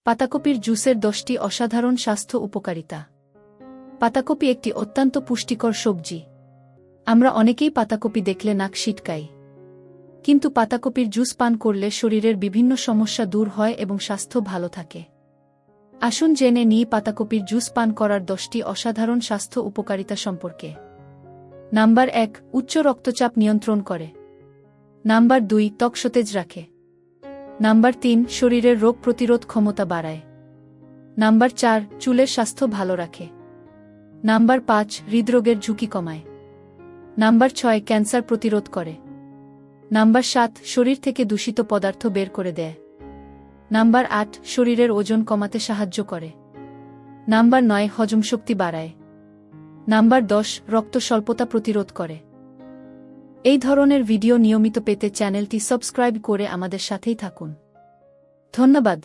পাতাকপির জুসের 10টি অসাধারণ স্বাস্থ্য উপকারিতা। পাতাকপি একটি অত্যন্ত পুষ্টিকর সবজি। আমরা অনেকেই পাতাকপি দেখলে নাক সিটকাই। কিন্তু পাতাকপির জুস পান করলে শরীরের বিভিন্ন সমস্যা দূর হয় এবং স্বাস্থ্য ভালো থাকে। আসুন জেনে নিই পাতাকপির জুস পান করার 10টি অসাধারণ স্বাস্থ্য উপকারিতা সম্পর্কে। নাম্বার 1, উচ্চ রক্তচাপ নিয়ন্ত্রণ করে। নাম্বার 2, ত্বক সতেজ রাখে। নাম্বার 3, শরীরের রোগ প্রতিরোধ ক্ষমতা বাড়ায়। নাম্বার 4, চুলের স্বাস্থ্য ভালো রাখে। নাম্বার 5, হৃদরোগের ঝুঁকি কমায়। নাম্বার 6, ক্যান্সার প্রতিরোধ করে। নাম্বার 7, শরীর থেকে দূষিত পদার্থ বের করে দেয়। নাম্বার 8, শরীরের ওজন কমাতে সাহায্য করে। নাম্বার 9, হজমশক্তি বাড়ায়। নাম্বার 10, রক্ত স্বল্পতা প্রতিরোধ করে। এই ধরনের ভিডিও নিয়মিত পেতে চ্যানেলটি সাবস্ক্রাইব করে আমাদের সাথেই থাকুন। ধন্যবাদ।